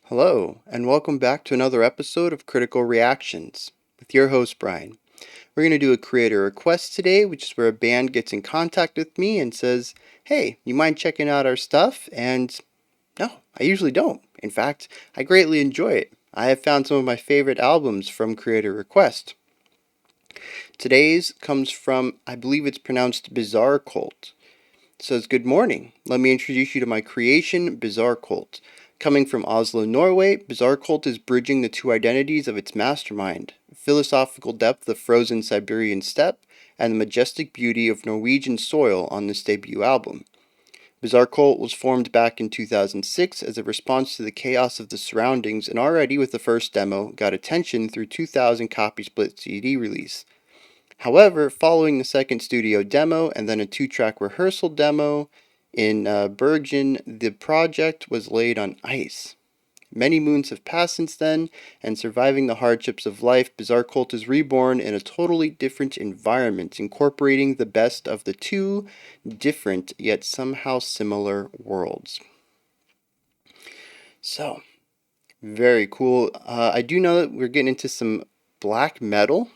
Hello, and welcome back to another episode of Critical Reactions with your host, Bryan. We're going to do a creator request today, which is where a band gets in contact with me and says, "Hey, you mind checking out our stuff?" And no, I usually don't. In fact, I greatly enjoy it. I have found some of my favorite albums from creator request. Today's comes from, I believe it's pronounced Bizarrekult. It says, "Good morning. Let me introduce you to my creation, Bizarrekult. Coming from Oslo, Norway, Bizarrekult is bridging the two identities of its mastermind, philosophical depth of frozen Siberian steppe, and the majestic beauty of Norwegian soil on this debut album. Bizarrekult was formed back in 2006 as a response to the chaos of the surroundings, and already with the first demo, got attention through 2,000 copy split CD release. However, following the second studio demo and then a 2-track rehearsal demo in Bergen, the project was laid on ice. Many moons have passed since then, and surviving the hardships of life, Bizarrekult is reborn in a totally different environment, incorporating the best of the two different yet somehow similar worlds." So, very cool. I do know that we're getting into some black metal.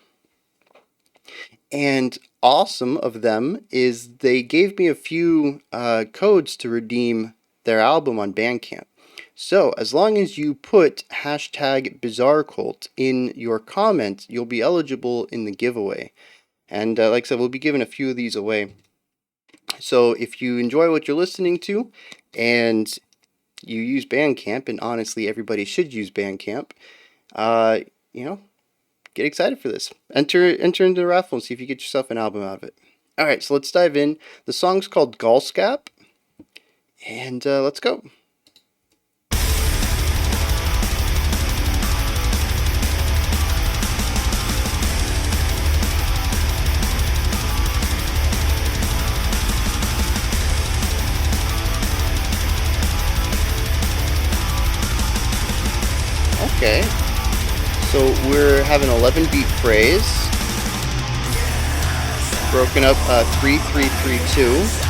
And awesome of them is they gave me a few codes to redeem their album on Bandcamp. So as long as you put hashtag Bizarrekult in your comment, you'll be eligible in the giveaway. And like I said, we'll be giving a few of these away. So if you enjoy what you're listening to and you use Bandcamp, and honestly everybody should use Bandcamp, you know, get excited for this. Enter into the raffle and see if you get yourself an album out of it. Alright, so let's dive in. The song's called Galskap, and let's go. Okay. So we're having 11 beat phrase, broken up 3-3-3-2.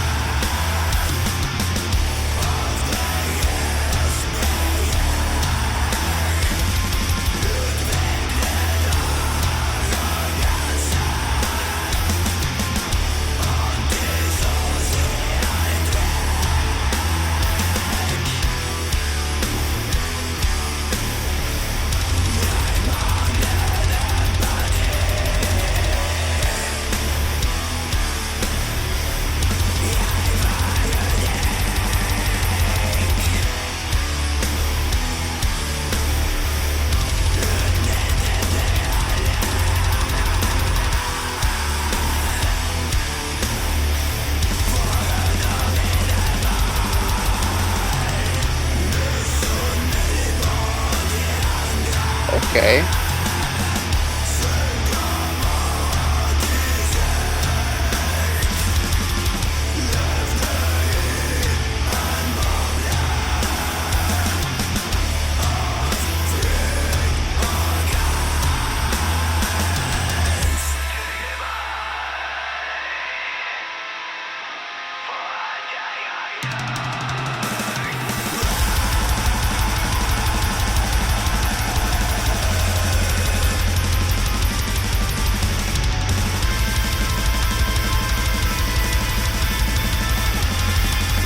Okay.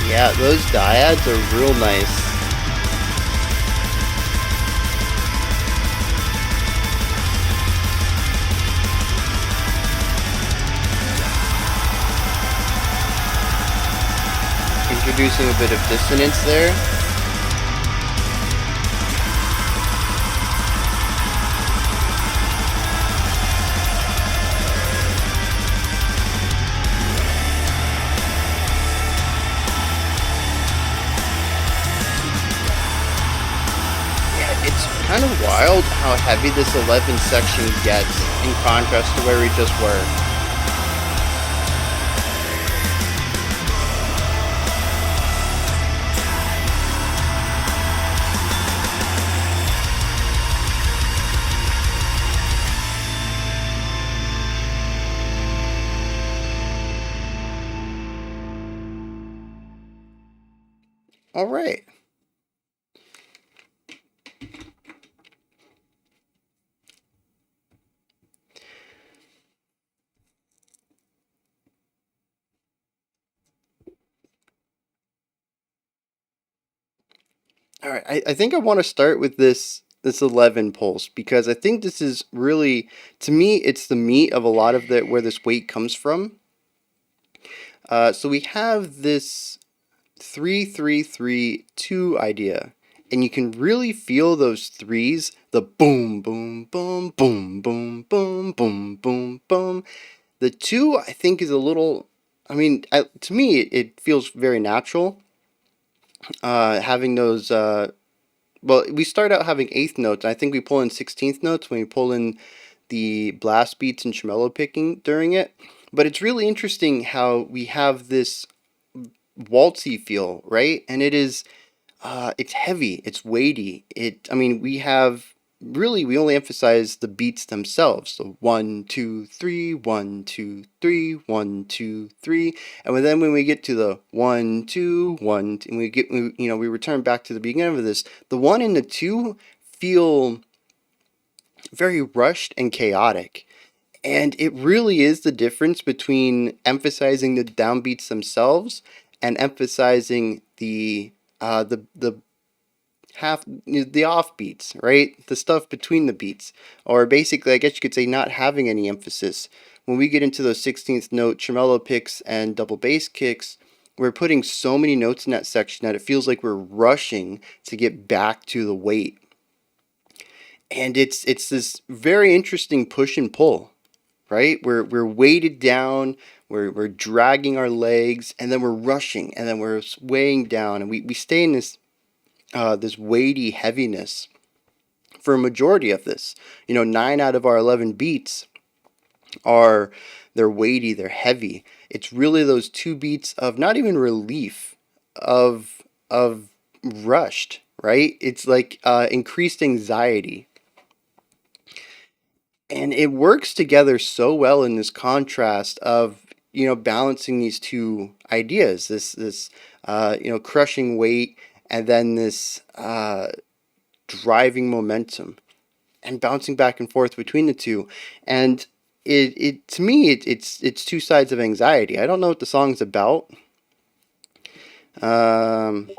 Yeah, those dyads are real nice. Introducing a bit of dissonance there. It's kind of wild how heavy this 11 section gets in contrast to where we just were. All right. All right, I think I want to start with this 11 pulse because I think this is really, to me, it's the meat of a lot of the where this weight comes from. So we have this 3-3-3-2 idea, and you can really feel those threes, the boom, boom, boom, boom, boom, boom, boom, boom, boom. The two, I think, is a little. I mean, to me, it feels very natural. Having those. Well, we start out having eighth notes. I think we pull in 16th notes when we pull in the blast beats and tremolo picking during it. But it's really interesting how we have this waltzy feel, right? And it's heavy, it's weighty. I mean, we only emphasize the beats themselves. So 1, 2, 3, 1, 2, 3, 1, 2, 3, and then when we get to the 1, 2, 1, and we return back to the beginning of this. The one and the two feel very rushed and chaotic. And it really is the difference between emphasizing the downbeats themselves and emphasizing the the offbeats, right? The stuff between the beats, or basically, I guess you could say, not having any emphasis. When we get into those 16th note tremolo picks and double bass kicks, we're putting so many notes in that section that it feels like we're rushing to get back to the weight. And it's this very interesting push and pull, right? We're weighted down, we're dragging our legs, and then we're rushing, and then we're weighing down, and we stay in this weighty heaviness for a majority of this. 9 out of our 11 beats are they're weighty, they're heavy. It's really those two beats of not even relief, of rushed, right? It's like increased anxiety. And it works together so well in this contrast of balancing these two ideas, this crushing weight, and then this driving momentum, and bouncing back and forth between the two. And it to me, it's two sides of anxiety. I don't know what the song's about. um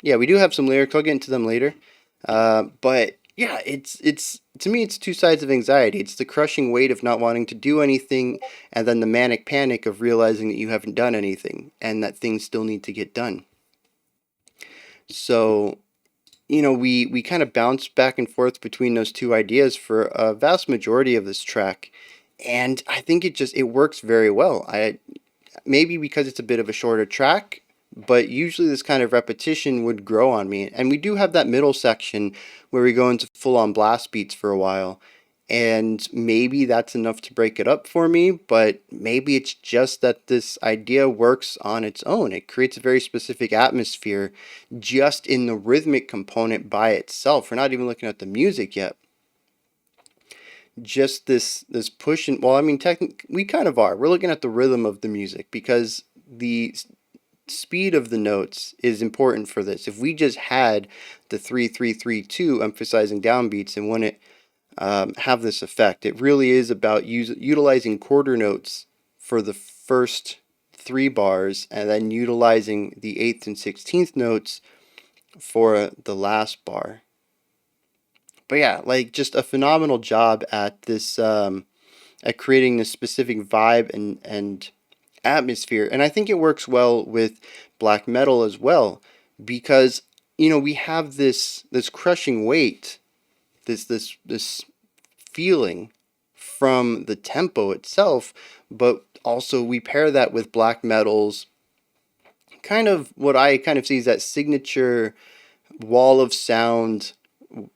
yeah, we do have some lyrics. I'll get into them later. But yeah, it's to me, it's two sides of anxiety. It's the crushing weight of not wanting to do anything, and then the manic panic of realizing that you haven't done anything and that things still need to get done. So we kind of bounce back and forth between those two ideas for a vast majority of this track, and I think it works very well. I Maybe because it's a bit of a shorter track, but usually this kind of repetition would grow on me. And we do have that middle section where we go into full on blast beats for a while. And maybe that's enough to break it up for me, but maybe it's just that this idea works on its own. It creates a very specific atmosphere just in the rhythmic component by itself. We're not even looking at the music yet. Just this push, and well, I mean, technically we kind of are. We're looking at the rhythm of the music because the speed of the notes is important for this. If we just had the 3-3-3-2 emphasizing downbeats and wouldn't have this effect, it really is about utilizing quarter notes for the first three bars, and then utilizing the 8th and 16th notes for the last bar. But yeah, like, just a phenomenal job at this, at creating this specific vibe and atmosphere. And I think it works well with black metal as well, because we have this crushing weight, this feeling from the tempo itself, but also we pair that with black metal's kind of, what I kind of see as that signature wall of sound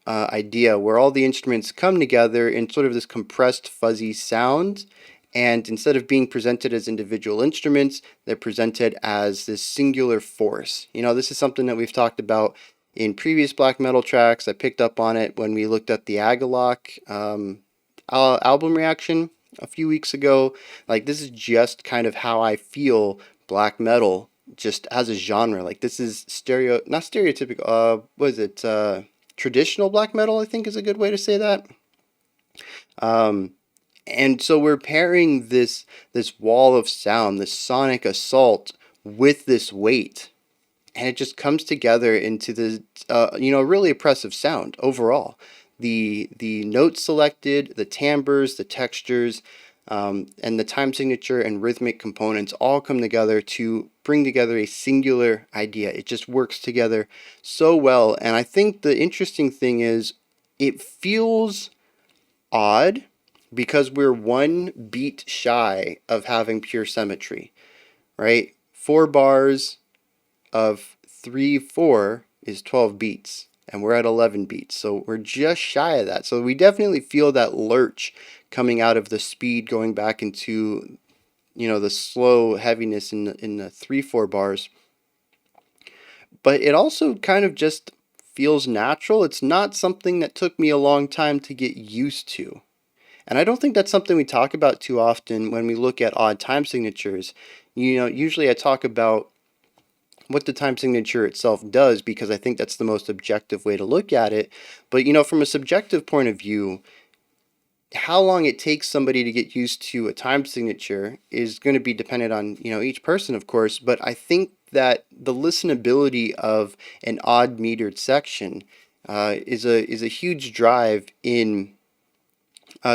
idea, where all the instruments come together in sort of this compressed, fuzzy sound. And instead of being presented as individual instruments, they're presented as this singular force. This is something that we've talked about in previous black metal tracks. I picked up on it when we looked at the Agalloch album reaction a few weeks ago. Like, this is just kind of how I feel black metal just as a genre. Like, this is not stereotypical. What is it? Traditional black metal, I think, is a good way to say that. And so we're pairing this wall of sound, this sonic assault, with this weight. and it just comes together into the really impressive sound overall. The notes selected, the timbres, the textures, and the time signature and rhythmic components all come together to bring together a singular idea. It just works together so well, and I think the interesting thing is it feels odd because we're one beat shy of having pure symmetry, right? 4 bars of 3/4 is 12 beats, and we're at 11 beats, so we're just shy of that. So we definitely feel that lurch coming out of the speed going back into the slow heaviness in the 3/4 bars. But it also kind of just feels natural. It's not something that took me a long time to get used to. And I don't think that's something we talk about too often when we look at odd time signatures. Usually I talk about what the time signature itself does because I think that's the most objective way to look at it. But from a subjective point of view, how long it takes somebody to get used to a time signature is going to be dependent on each person, of course. But I think that the listenability of an odd metered section is a huge drive in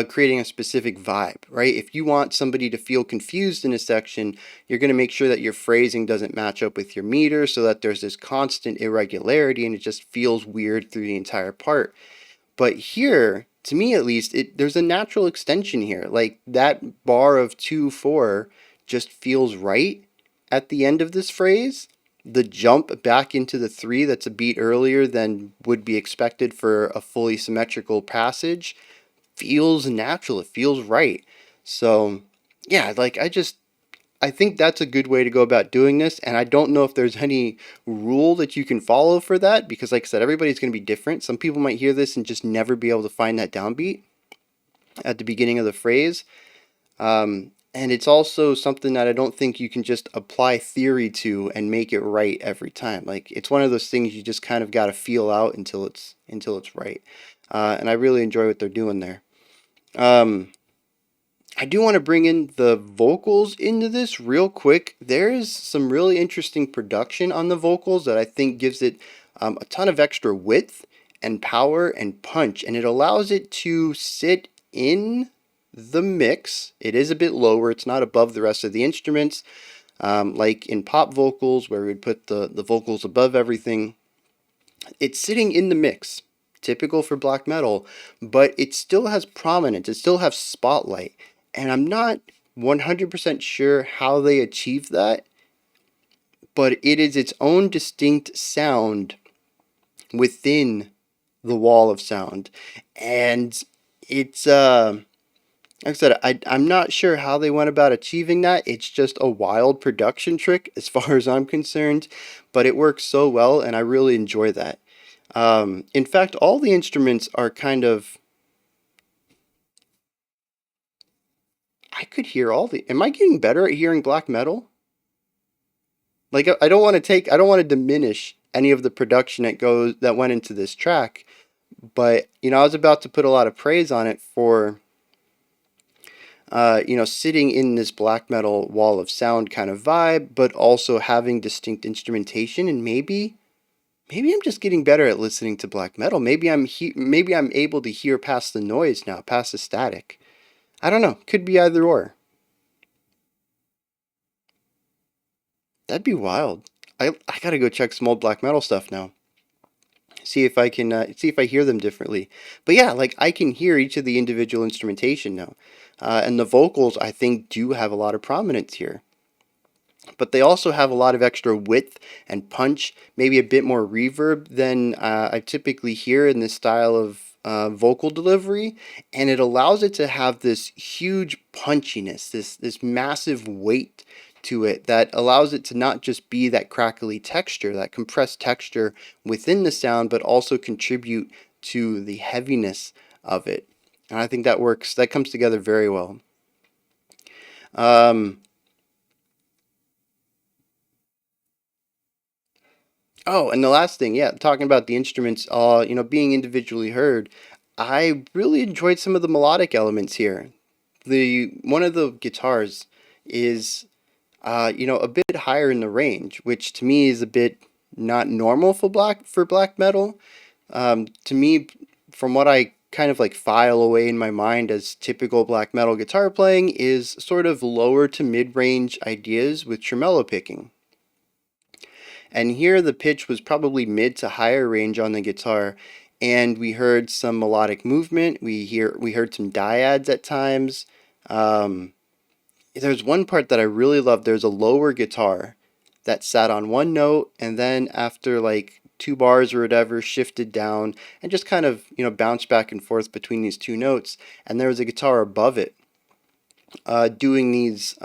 creating a specific vibe, right? If you want somebody to feel confused in a section, you're going to make sure that your phrasing doesn't match up with your meter so that there's this constant irregularity and it just feels weird through the entire part. But here, to me at least, there's a natural extension here. Like that bar of 2/4 just feels right at the end of this phrase. The jump back into the 3 that's a beat earlier than would be expected for a fully symmetrical passage feels natural. It feels right. So, yeah, like I think that's a good way to go about doing this, and I don't know if there's any rule that you can follow for that because like I said, everybody's going to be different. Some people might hear this and just never be able to find that downbeat at the beginning of the phrase. And it's also something that I don't think you can just apply theory to and make it right every time. Like it's one of those things you just kind of got to feel out until it's right. And I really enjoy what they're doing there. Um, I do want to bring in the vocals into this real quick. There is some really interesting production on the vocals that I think gives it a ton of extra width and power and punch, and it allows it to sit in the mix. It is a bit lower, it's not above the rest of the instruments, like in pop vocals where we'd put the vocals above everything. It's sitting in the mix, typical for black metal, but it still has prominence, it still has spotlight. And I'm not 100% sure how they achieve that, but it is its own distinct sound within the wall of sound. And it's, like I said, I'm not sure how they went about achieving that. It's just a wild production trick as far as I'm concerned, but it works so well, and I really enjoy that. In fact, all the instruments are kind of. I could hear all the. Am I getting better at hearing black metal? Like I don't want to I don't want to diminish any of the production that went into this track, but I was about to put a lot of praise on it for sitting in this black metal wall of sound kind of vibe, but also having distinct instrumentation. And maybe I'm just getting better at listening to black metal. Maybe I'm able to hear past the noise now, past the static. I don't know. Could be either or. That'd be wild. I gotta go check some old black metal stuff now. See if I can see if I hear them differently. But yeah, like I can hear each of the individual instrumentation now, and the vocals I think do have a lot of prominence here. But they also have a lot of extra width and punch, maybe a bit more reverb than I typically hear in this style of vocal delivery, and it allows it to have this huge punchiness, this massive weight to it that allows it to not just be that crackly texture, that compressed texture within the sound, but also contribute to the heaviness of it. And I think that comes together very well. Um, Oh, and the last thing, yeah, talking about the instruments, being individually heard, I really enjoyed some of the melodic elements here. The one of the guitars is, a bit higher in the range, which to me is a bit not normal for black metal. To me, from what I kind of like file away in my mind as typical black metal guitar playing, is sort of lower to mid range ideas with tremolo picking. And here the pitch was probably mid to higher range on the guitar, and we heard some melodic movement. We heard some dyads at times. Um, there's one part that I really loved. There's a lower guitar that sat on one note, and then after like two bars or whatever, shifted down and just kind of bounced back and forth between these two notes. And there was a guitar above it, doing these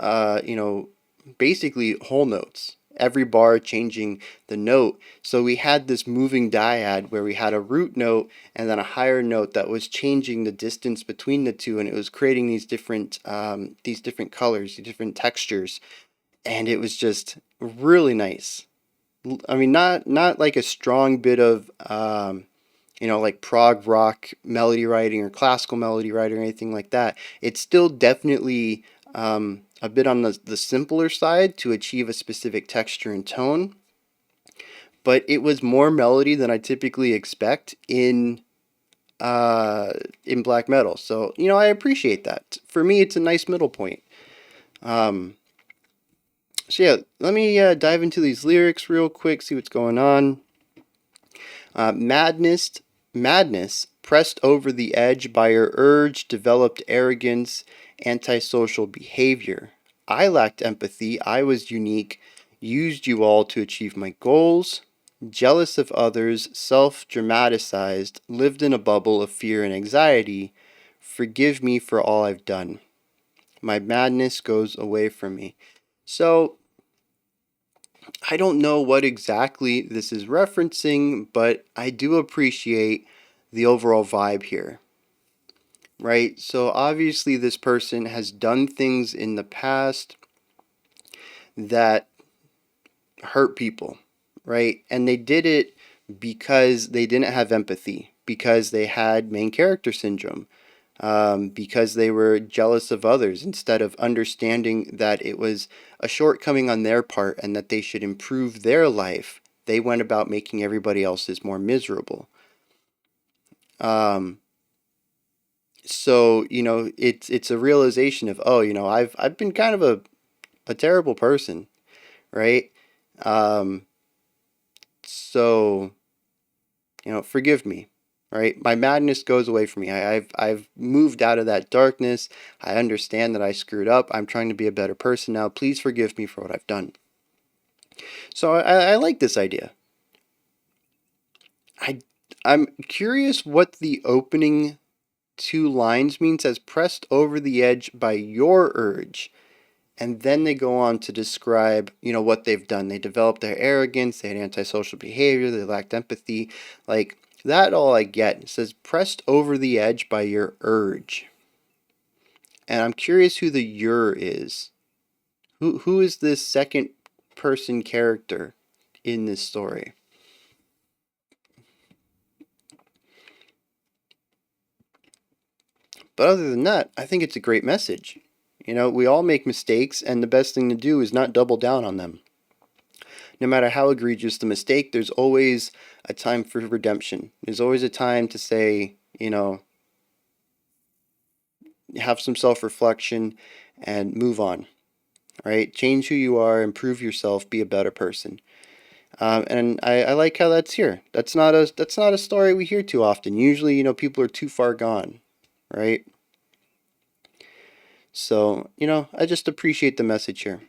basically whole notes. Every bar changing the note. So we had this moving dyad where we had a root note and then a higher note that was changing the distance between the two, and it was creating these different colors, these different textures, and it was just really nice. I mean, not like a strong bit of like prog rock melody writing or classical melody writing or anything like that. It's still definitely a bit on the simpler side to achieve a specific texture and tone, but it was more melody than I typically expect in black metal. So I appreciate that. For me, it's a nice middle point. Um, so yeah, let me dive into these lyrics real quick, see what's going on. Madness, pressed over the edge by your urge, developed arrogance, antisocial behavior. I lacked empathy, I was unique, used you all to achieve my goals, jealous of others, self dramatized, lived in a bubble of fear and anxiety. Forgive me for all I've done. My madness goes away from me. So, I don't know what exactly this is referencing, but I do appreciate the overall vibe here, right? So obviously, this person has done things in the past that hurt people, right? And they did it because they didn't have empathy, because they had main character syndrome, because they were jealous of others instead of understanding that it was a shortcoming on their part and that they should improve their life. They went about making everybody else's more miserable. Um, so it's a realization of, oh, I've been kind of a terrible person, right? Um, so forgive me, right? My madness goes away from me. I've moved out of that darkness. I understand that I screwed up. I'm trying to be a better person now. Please forgive me for what I've done. So I like this idea. I I'm curious what the opening two lines means as pressed over the edge by your urge. And then they go on to describe, what they've done. They developed their arrogance, they had antisocial behavior, they lacked empathy. Like, that all I get. It says, pressed over the edge by your urge. And I'm curious who the your is. Who is this second person character in this story? But other than that, I think it's a great message. We all make mistakes, and the best thing to do is not double down on them. No matter how egregious the mistake, there's always a time for redemption. There's always a time to say, have some self reflection and move on, right? Change who you are, improve yourself, be a better person. And I like how that's here. That's not a story we hear too often. Usually, people are too far gone, right? So, I just appreciate the message here.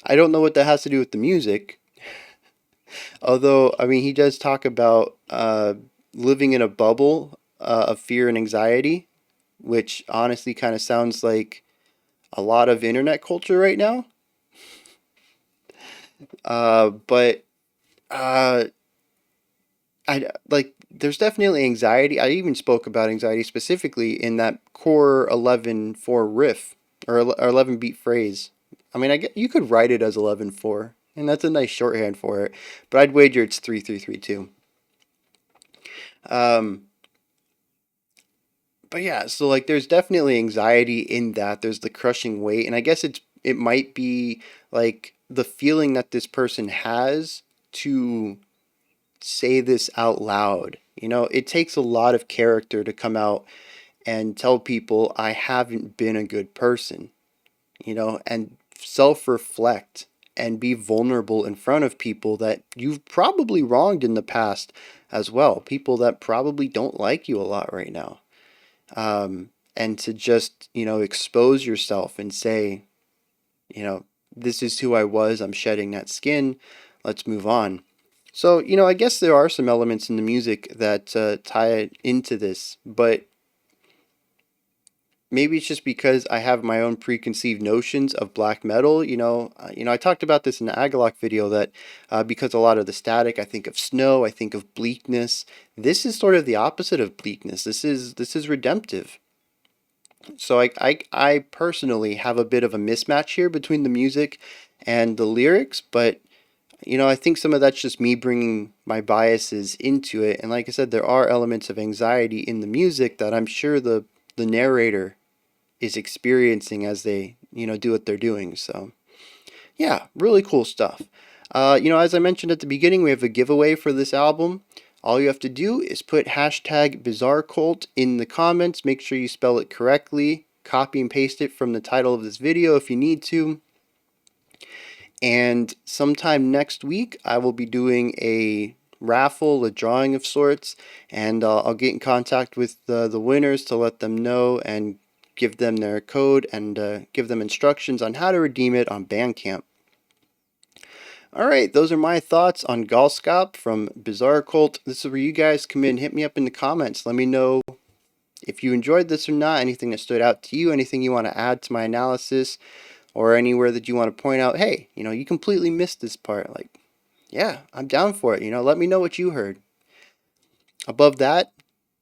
I don't know what that has to do with the music, although, I mean, he does talk about living in a bubble of fear and anxiety, which honestly kind of sounds like a lot of internet culture right now. But uh, I like there's definitely anxiety. I even spoke about anxiety specifically in that core 11/4 riff or 11 beat phrase. I mean, I get you could write it as 11/4, and that's a nice shorthand for it. But I'd wager it's 3/3/3/2. Um, but yeah, so like there's definitely anxiety in that. There's the crushing weight, and I guess it might be like the feeling that this person has to say this out loud. You know, it takes a lot of character to come out and tell people I haven't been a good person, you know, and self-reflect and be vulnerable in front of people that you've probably wronged in the past as well, people that probably don't like you a lot right now. And to just, you know, expose yourself and say, you know, this is who I was, I'm shedding that skin, let's move on. So, you know, I guess there are some elements in the music that tie into this, but maybe it's just because I have my own preconceived notions of black metal. I talked about this in the Agalok video that because a lot of the static, I think of snow, I think of bleakness. This is sort of the opposite of bleakness. This is redemptive. So I personally have a bit of a mismatch here between the music and the lyrics, but you know, I think some of that's just me bringing my biases into it. And like I said, there are elements of anxiety in the music that I'm sure the narrator is experiencing as they, you know, do what they're doing. So, yeah, really cool stuff. As I mentioned at the beginning, we have a giveaway for this album. All you have to do is put hashtag Bizarrekult in the comments. Make sure you spell it correctly. Copy and paste it from the title of this video if you need to. And sometime next week, I will be doing a raffle, a drawing of sorts, and I'll get in contact with the winners to let them know and give them their code and give them instructions on how to redeem it on Bandcamp. Alright, those are my thoughts on Galskap from Bizarrekult. This is where you guys come in, hit me up in the comments. Let me know if you enjoyed this or not, anything that stood out to you, anything you want to add to my analysis, or anywhere that you want to point out, hey, you know, you completely missed this part. Like, yeah, I'm down for it. You know, let me know what you heard. Above that,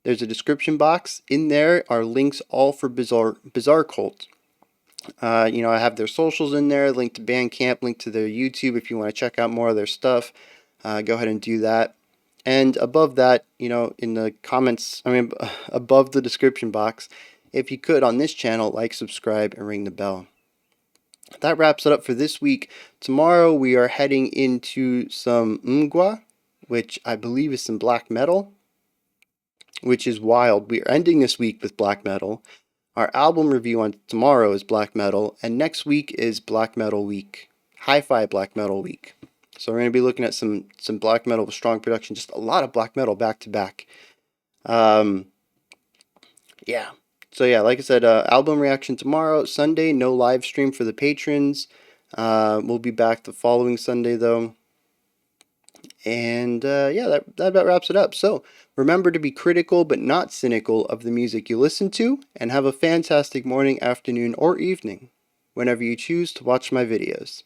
there's a description box. In there are links all for Bizarrekult. I have their socials in there, link to Bandcamp, link to their YouTube if you want to check out more of their stuff. Go ahead and do that. And above that, you know, in the comments, above the description box, if you could on this channel, like, subscribe, and ring the bell. That wraps it up for this week. Tomorrow we are heading into some Mgwa, which I believe is some black metal, which is wild. We are ending this week with black metal. Our album review on tomorrow is black metal, and next week is black metal week, hi-fi black metal week. So we're going to be looking at some black metal with strong production, just a lot of black metal back to back. Yeah. So yeah, like I said, album reaction tomorrow, Sunday, no live stream for the patrons. We'll be back the following Sunday though. And that about wraps it up. So remember to be critical but not cynical of the music you listen to, and have a fantastic morning, afternoon, or evening whenever you choose to watch my videos.